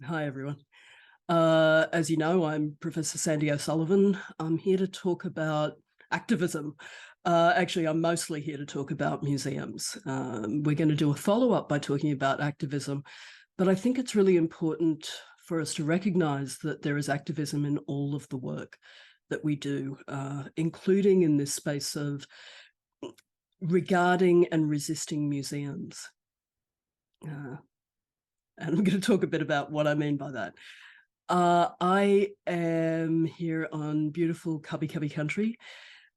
Hi, everyone. As you know, I'm Professor Sandy O'Sullivan. I'm here to talk about activism. Actually, I'm mostly here to talk about museums. We're going to do a follow-up by talking about activism, but I think it's really important for us to recognise that there is activism in all of the work that we do, including in this space of regarding and resisting museums. And I'm going to talk a bit about what I mean by that. I am here on beautiful Cubby Cubby country,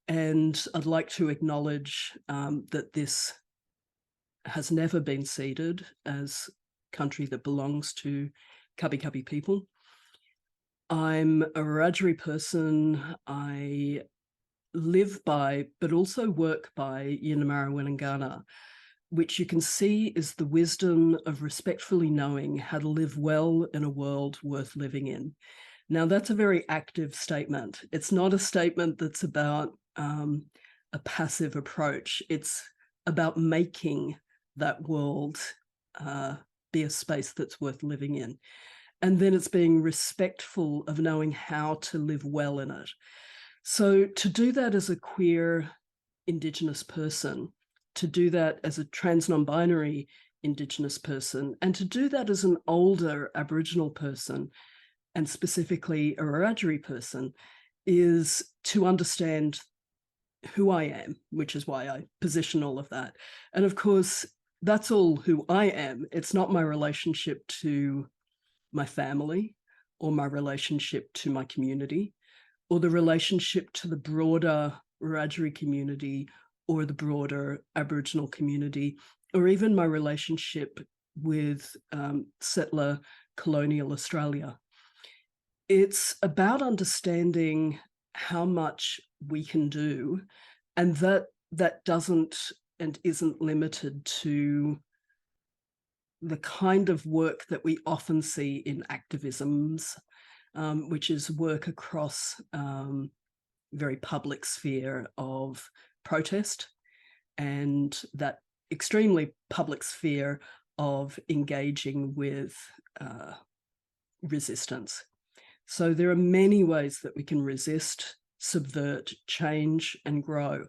and I'd like to acknowledge that this has never been ceded as country that belongs to Cubby Cubby people. I'm a Wiradjuri person. I live by, but also work by Yinnamara Winangana, which you can see is the wisdom of respectfully knowing how to live well in a world worth living in. Now, that's a very active statement. It's not a statement that's about a passive approach. It's about making that world be a space that's worth living in. And then it's being respectful of knowing how to live well in it. So to do that as a queer Indigenous person, to do that as a trans non-binary Indigenous person, and to do that as an older Aboriginal person, and specifically a Wiradjuri person, is to understand who I am, which is why I position all of that. And of course, that's all who I am. It's not my relationship to my family or my relationship to my community or the relationship to the broader Wiradjuri community or the broader Aboriginal community, or even my relationship with settler colonial Australia. It's about understanding how much we can do, and that doesn't and isn't limited to the kind of work that we often see in activisms, which is work across very public sphere of protest and that extremely public sphere of engaging with resistance. So there are many ways that we can resist, subvert, change, and grow.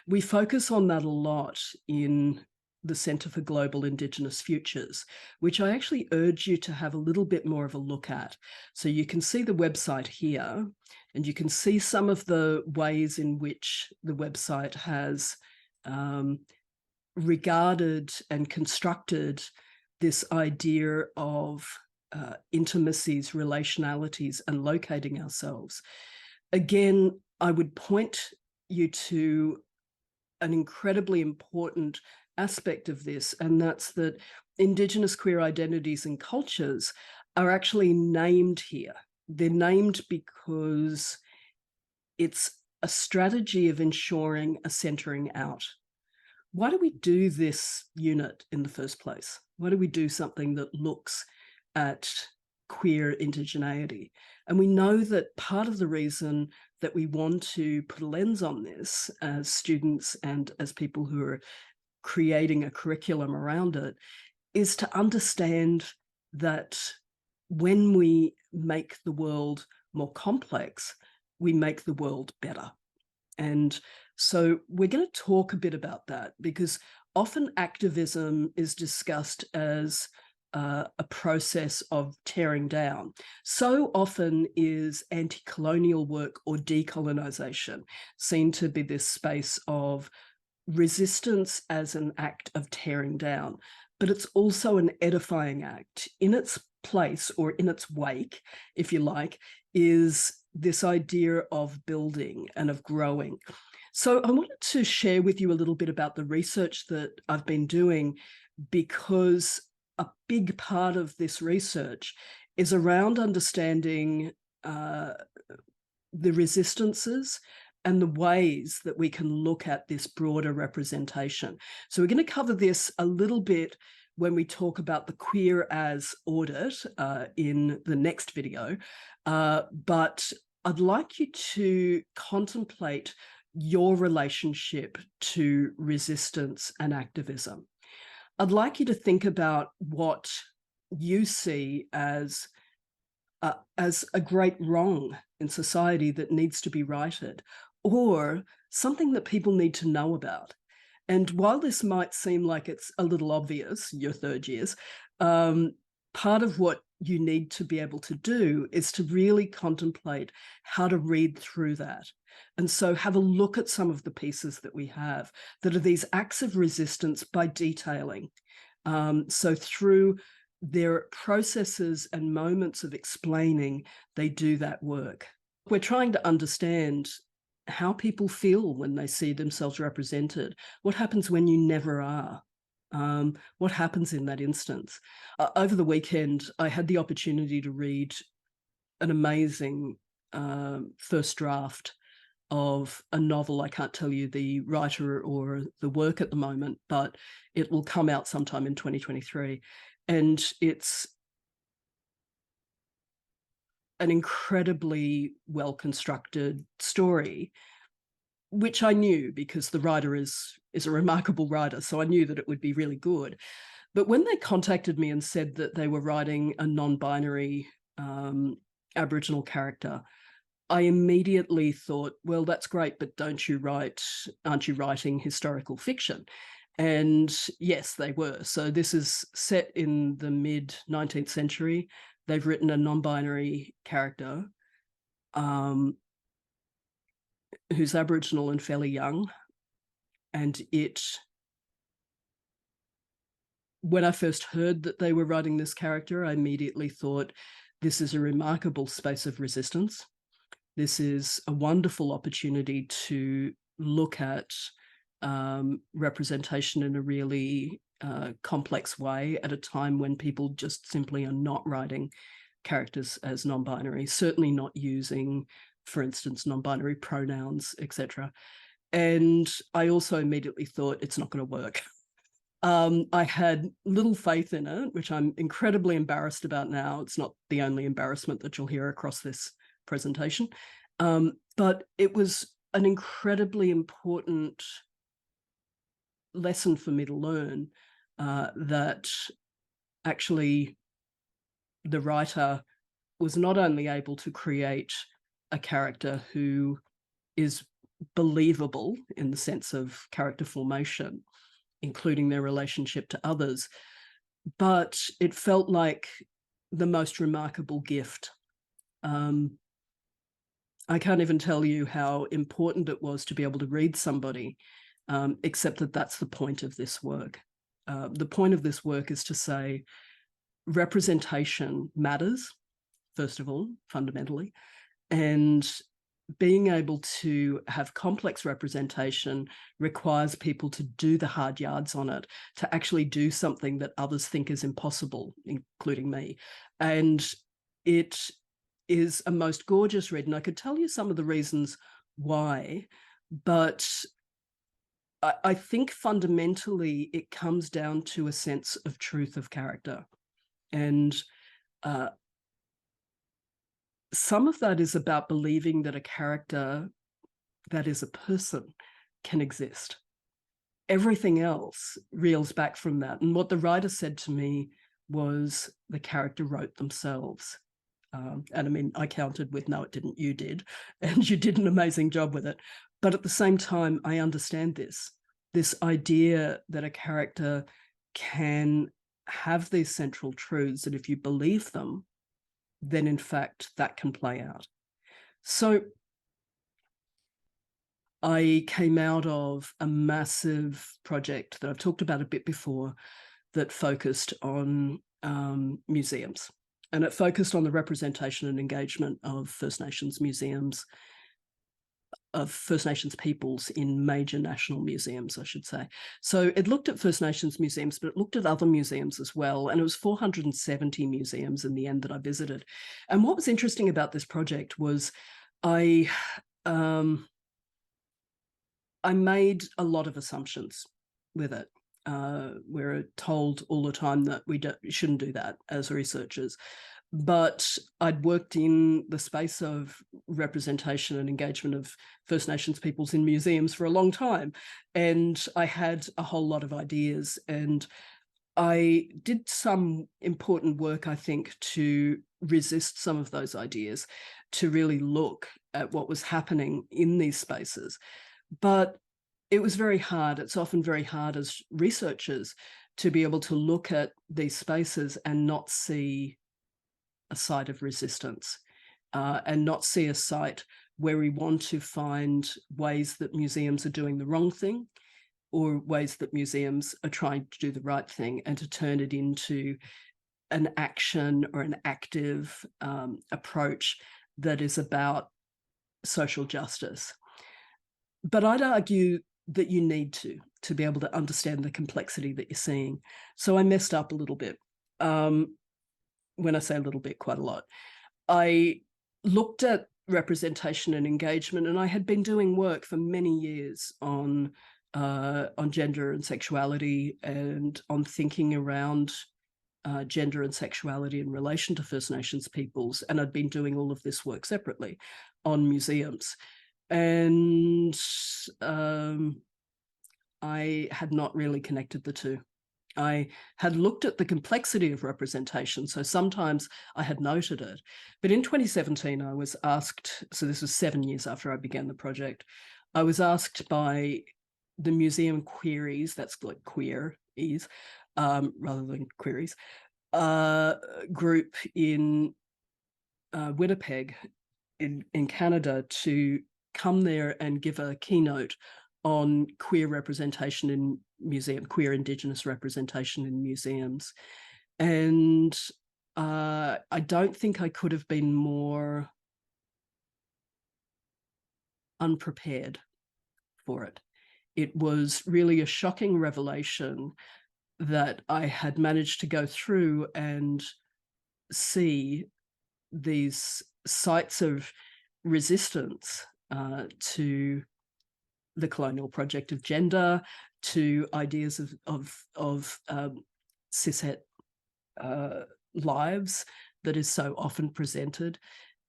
We focus on that a lot in the Centre for Global Indigenous Futures, which I actually urge you to have a little bit more of a look at. So you can see the website here, and you can see some of the ways in which the website has regarded and constructed this idea of intimacies, relationalities, and locating ourselves. Again, I would point you to an incredibly important aspect of this, and that's that Indigenous queer identities and cultures are actually named here. They're named because it's a strategy of ensuring a centering out. Why do we do this unit in the first place? Why do we do something that looks at queer indigeneity? And we know that part of the reason that we want to put a lens on this as students and as people who are creating a curriculum around it is to understand that when we make the world more complex, we make the world better. And so we're going to talk a bit about that, because often activism is discussed as a process of tearing down. So often is anti-colonial work or decolonization seen to be this space of resistance as an act of tearing down, but it's also an edifying act. In its place, or in its wake, if you like, is this idea of building and of growing. So I wanted to share with you a little bit about the research that I've been doing, because a big part of this research is around understanding the resistances and the ways that we can look at this broader representation. So we're going to cover this a little bit when we talk about the queer as audit in the next video, but I'd like you to contemplate your relationship to resistance and activism. I'd like you to think about what you see as as a great wrong in society that needs to be righted, or something that people need to know about. And while this might seem like it's a little obvious, your third years, part of what you need to be able to do is to really contemplate how to read through that. And so have a look at some of the pieces that we have that are these acts of resistance by detailing. So through their processes and moments of explaining, they do that work. We're trying to understand how people feel when they see themselves represented. What happens when you never are? What happens in that instance? Over the weekend, I had the opportunity to read an amazing first draft of a novel. I can't tell you the writer or the work at the moment, but it will come out sometime in 2023. And it's an incredibly well-constructed story, which I knew because the writer is a remarkable writer, so I knew that it would be really good. But when they contacted me and said that they were writing a non-binary Aboriginal character, I immediately thought, well, that's great, but aren't you writing historical fiction? And yes, they were. So this is set in the mid-19th century. They've written a non-binary character who's Aboriginal and fairly young. And when I first heard that they were writing this character, I immediately thought, this is a remarkable space of resistance. This is a wonderful opportunity to look at representation in a really complex way at a time when people just simply are not writing characters as non-binary, certainly not using, for instance, non-binary pronouns, etc. And I also immediately thought it's not going to work. I had little faith in it, which I'm incredibly embarrassed about now. It's not the only embarrassment that you'll hear across this presentation, but it was an incredibly important lesson for me to learn that actually the writer was not only able to create a character who is believable in the sense of character formation, including their relationship to others, but it felt like the most remarkable gift. I can't even tell you how important it was to be able to read somebody, except that that's the point of this work. The point of this work is to say representation matters, first of all, fundamentally, and being able to have complex representation requires people to do the hard yards on it, to actually do something that others think is impossible, including me. And it is a most gorgeous read. And I could tell you some of the reasons why, but I think fundamentally it comes down to a sense of truth of character. And some of that is about believing that a character that is a person can exist. Everything else reels back from that. And what the writer said to me was the character wrote themselves. And I mean, I countered with, no, it didn't, you did. And you did an amazing job with it. But at the same time, I understand this idea that a character can have these central truths, and if you believe them, then in fact that can play out. So I came out of a massive project that I've talked about a bit before that focused on museums, and it focused on the representation and engagement of First Nations museums, of First Nations peoples in major national museums, I should say. So it looked at First Nations museums, but it looked at other museums as well. And it was 470 museums in the end that I visited. And what was interesting about this project was I made a lot of assumptions with it. We're told all the time that we shouldn't do that as researchers. But I'd worked in the space of representation and engagement of First Nations peoples in museums for a long time. And I had a whole lot of ideas. And I did some important work, I think, to resist some of those ideas, to really look at what was happening in these spaces. But it was very hard. It's often very hard as researchers to be able to look at these spaces and not see a site of resistance, and not see a site where we want to find ways that museums are doing the wrong thing, or ways that museums are trying to do the right thing, and to turn it into an action or an active approach that is about social justice. But I'd argue that you need to be able to understand the complexity that you're seeing. So I messed up a little bit. When I say a little bit, quite a lot. I looked at representation and engagement, and I had been doing work for many years on gender and sexuality, and on thinking around gender and sexuality in relation to First Nations peoples. And I'd been doing all of this work separately on museums. And I had not really connected the two. I had looked at the complexity of representation, so sometimes I had noted it. But in 2017, I was asked, so this was 7 years after I began the project, I was asked by the Museum Queries, that's like queer-ease, rather than queries, group in Winnipeg in Canada, to come there and give a keynote on queer representation in museum, queer Indigenous representation in museums. And I don't think I could have been more unprepared for it. It was really a shocking revelation that I had managed to go through and see these sites of resistance to the colonial project of gender, to ideas of cishet lives that is so often presented,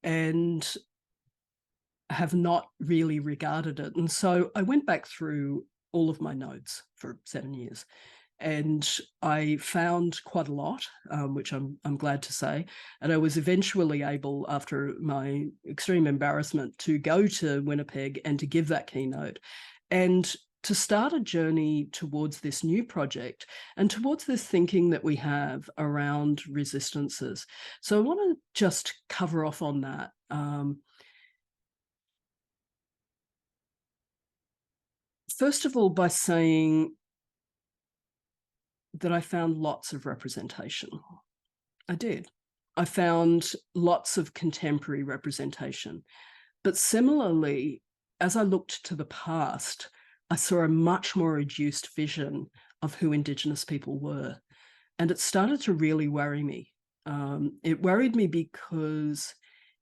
and have not really regarded it. And so I went back through all of my notes for 7 years, and I found quite a lot, which I'm glad to say. And I was eventually able, after my extreme embarrassment, to go to Winnipeg and to give that keynote, and to start a journey towards this new project and towards this thinking that we have around resistances. So I want to just cover off on that. First of all, by saying that I found lots of representation. I did. I found lots of contemporary representation. But similarly, as I looked to the past, I saw a much more reduced vision of who Indigenous people were. And it started to really worry me. It worried me because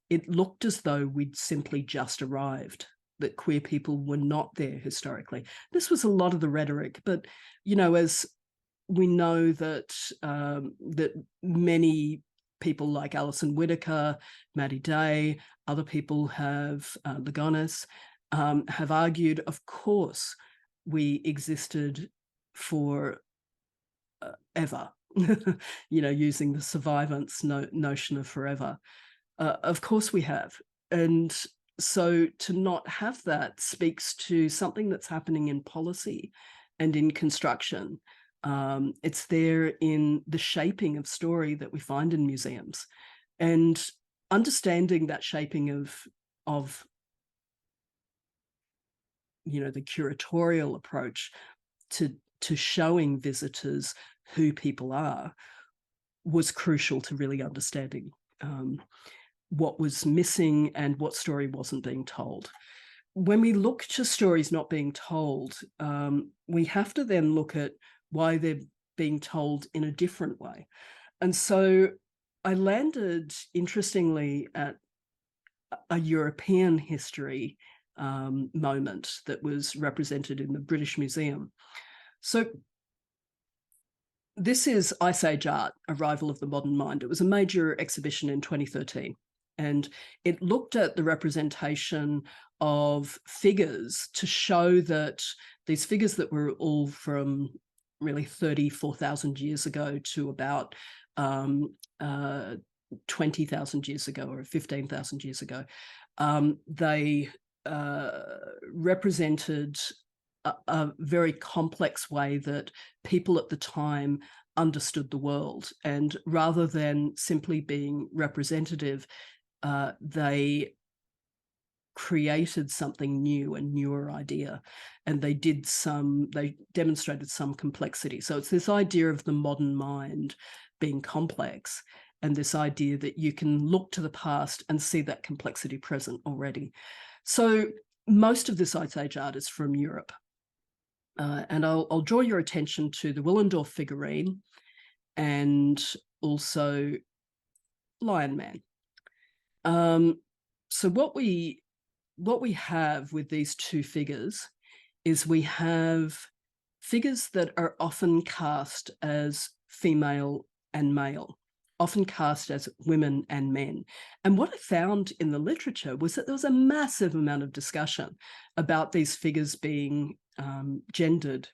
it looked as though we'd simply just arrived, that queer people were not there historically. This was a lot of the rhetoric, but, you know, as we know that that many people like Alison Whittaker, Maddie Day, other people have, Ligonis, have argued, of course, we existed for ever, you know, using the survivance notion of forever. Of course we have. And so to not have that speaks to something that's happening in policy and in construction. It's there in the shaping of story that we find in museums, and understanding that shaping of you know, the curatorial approach to showing visitors who people are was crucial to really understanding what was missing and what story wasn't being told. When we look to stories not being told, we have to then look at why they're being told in a different way. And so I landed, interestingly, at a European history moment that was represented in the British Museum. So this is Ice Age art, Arrival of the Modern Mind. It was a major exhibition in 2013. And it looked at the representation of figures to show that these figures that were all from really 34,000 years ago to about 20,000 years ago or 15,000 years ago. They represented a very complex way that people at the time understood the world. And rather than simply being representative, they created something new, a newer idea, and they demonstrated some complexity. So it's this idea of the modern mind being complex, and this idea that you can look to the past and see that complexity present already. So most of this Ice Age art is from Europe. And I'll draw your attention to the Willendorf figurine and also Lion Man. So what we have with these two figures is we have figures that are often cast as female and male, often cast as women and men. And what I found in the literature was that there was a massive amount of discussion about these figures being gendered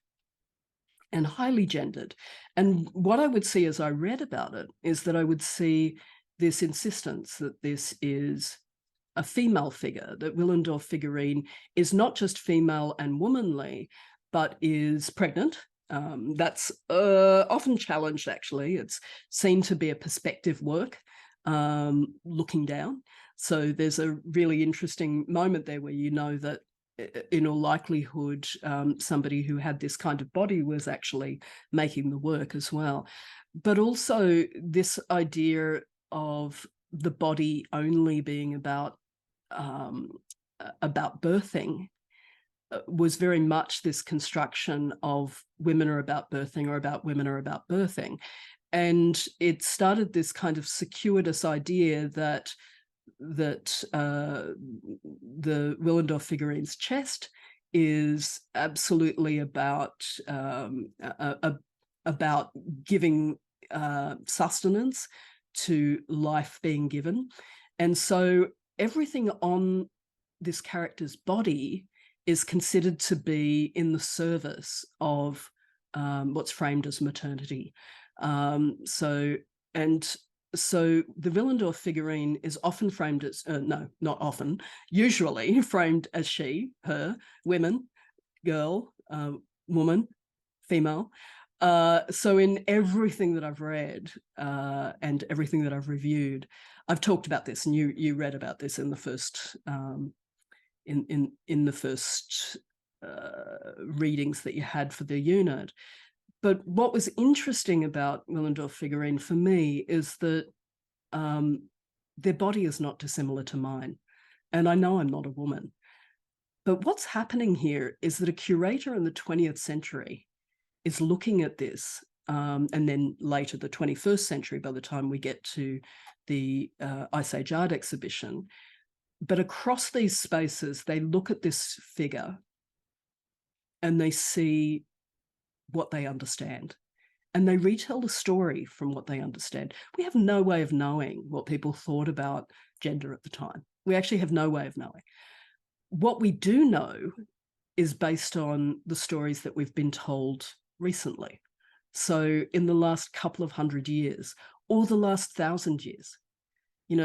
and highly gendered. And what I would see as I read about it is that I would see this insistence that this is a female figure, that Willendorf figurine is not just female and womanly, but is pregnant. That's often challenged, actually. It's seen to be a perspective work, looking down. So there's a really interesting moment there where you know that in all likelihood, somebody who had this kind of body was actually making the work as well. But also this idea of the body only being about birthing was very much this construction of women are about birthing or about women are about birthing. And it started this kind of circuitous idea that the Willendorf figurine's chest is absolutely about giving sustenance to life being given. And so everything on this character's body is considered to be in the service of what's framed as maternity. So the Willendorf figurine is often framed as, no, not often, usually framed as she, her, women, girl, woman, female. So in everything that I've read and everything that I've reviewed, I've talked about this, and you read about this in the first in the first readings that you had for the unit. But what was interesting about Willendorf figurine for me is that their body is not dissimilar to mine. And I know I'm not a woman. But what's happening here is that a curator in the 20th century is looking at this, and then later the 21st century by the time we get to the Ice Age art exhibition. But across these spaces, they look at this figure and they see what they understand. And they retell the story from what they understand. We have no way of knowing what people thought about gender at the time. We actually have no way of knowing. What we do know is based on the stories that we've been told recently. So in the last couple of 100 years, or the last 1,000 years,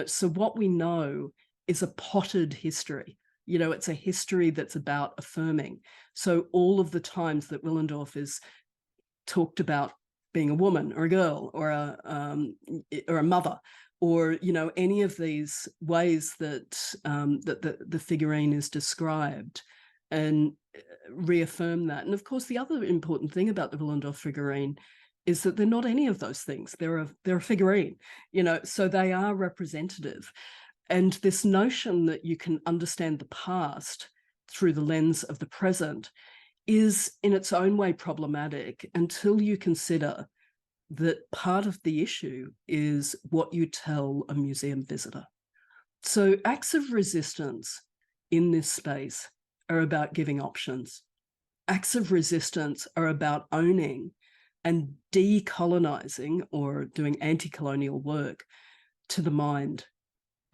so what we know is a potted history. It's a history that's about affirming. So all of the times that Willendorf is talked about being a woman or a girl or a mother, or any of these ways that the figurine is described, and reaffirm that. And of course, the other important thing about the Willendorf figurine is that they're not any of those things. They're a figurine, so they are representative. And this notion that you can understand the past through the lens of the present is in its own way problematic until you consider that part of the issue is what you tell a museum visitor. So acts of resistance in this space are about giving options. Acts of resistance are about owning and decolonizing or doing anti-colonial work to the mind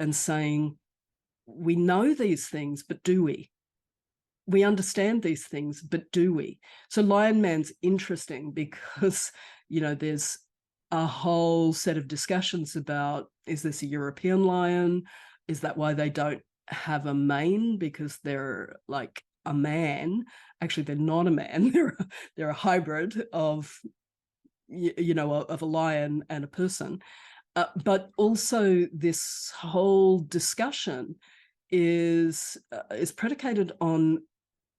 and saying, we know these things, but do we? We understand these things, but do we? So Lion Man's interesting because, there's a whole set of discussions about, is this a European lion? Is that why they don't have a mane? Because they're like a man. Actually, they're not a man. They're a hybrid of, of a lion and a person. But also this whole discussion is predicated on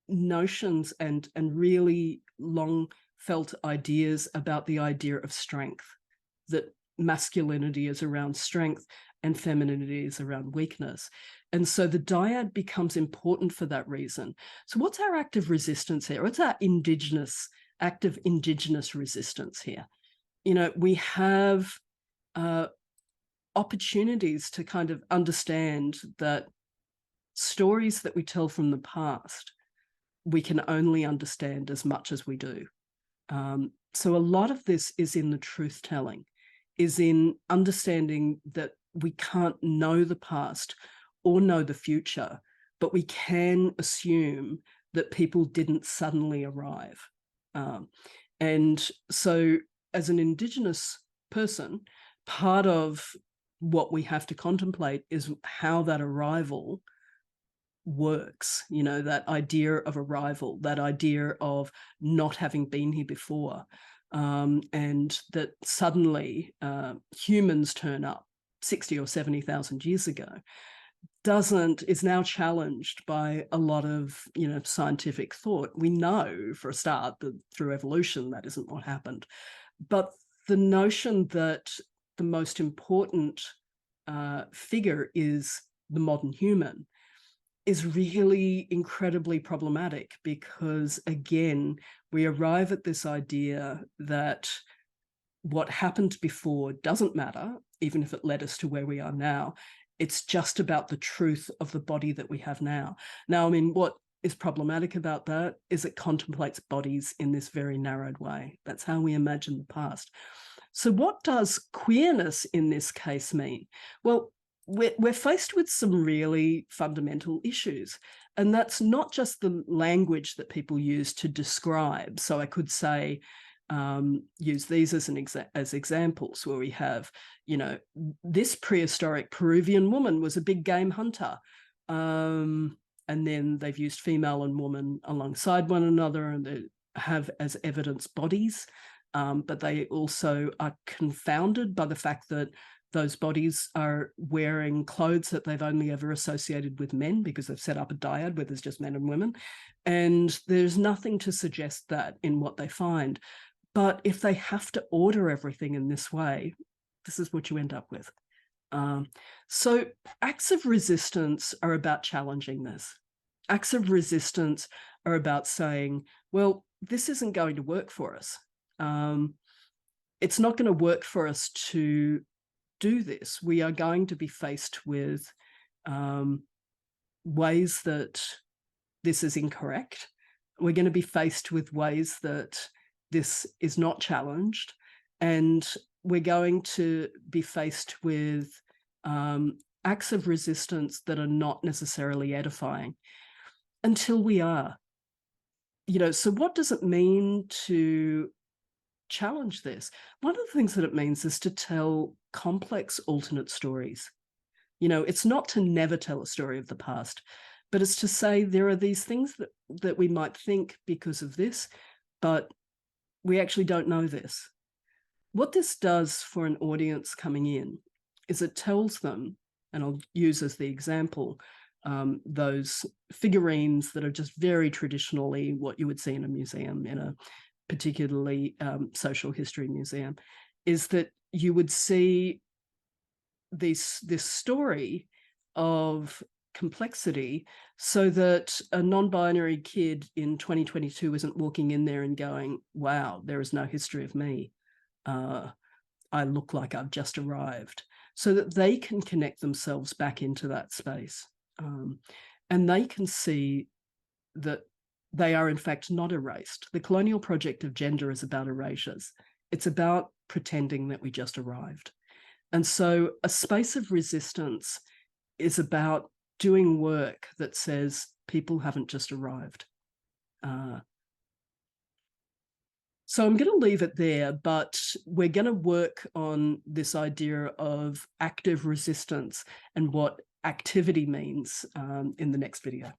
notions and really long felt ideas about the idea of strength, that masculinity is around strength and femininity is around weakness. And so the dyad becomes important for that reason. So what's our active resistance here? What's our active indigenous resistance here? We have opportunities to kind of understand that stories that we tell from the past, we can only understand as much as we do. So a lot of this is in the truth telling, is in understanding that we can't know the past or know the future, but we can assume that people didn't suddenly arrive. And so as an Indigenous person, part of what we have to contemplate is how that arrival works, that idea of arrival, that idea of not having been here before, and that suddenly humans turn up 60 or 70,000 years ago is now challenged by a lot of scientific thought. We know for a start that through evolution that isn't what happened, but the notion that the most important figure is the modern human is really incredibly problematic, because again, we arrive at this idea that what happened before doesn't matter, even if it led us to where we are now. It's just about the truth of the body that we have now. Now, I mean, what is problematic about that is it contemplates bodies in this very narrowed way. That's how we imagine the past. So what does queerness in this case mean? Well, we're faced with some really fundamental issues, and that's not just the language that people use to describe. So I could say, use these as examples, where we have, this prehistoric Peruvian woman was a big game hunter. And then they've used female and woman alongside one another, and they have as evidence bodies, but they also are confounded by the fact that those bodies are wearing clothes that they've only ever associated with men, because they've set up a dyad where there's just men and women. And there's nothing to suggest that in what they find. But if they have to order everything in this way, this is what you end up with. So acts of resistance are about challenging this. Acts of resistance are about saying, well, this isn't going to work for us. It's not going to work for us to do this. We are going to be faced with ways that this is incorrect. We're going to be faced with ways that this is not challenged, and we're going to be faced with acts of resistance that are not necessarily edifying until we are. So what does it mean to challenge this? One of the things that it means is to tell complex alternate stories. It's not to never tell a story of the past, but it's to say there are these things that we might think because of this, but we actually don't know this. What this does for an audience coming in is it tells them, and I'll use as the example, those figurines that are just very traditionally what you would see in a museum, in a particularly social history museum, is that you would see this story of complexity, so that a non-binary kid in 2022 isn't walking in there and going, wow, there is no history of me. I look like I've just arrived, so that they can connect themselves back into that space. And they can see that they are in fact not erased. The colonial project of gender is about erasures. It's about pretending that we just arrived. And so a space of resistance is about doing work that says people haven't just arrived. So I'm going to leave it there, but we're going to work on this idea of active resistance and what activity means in the next video.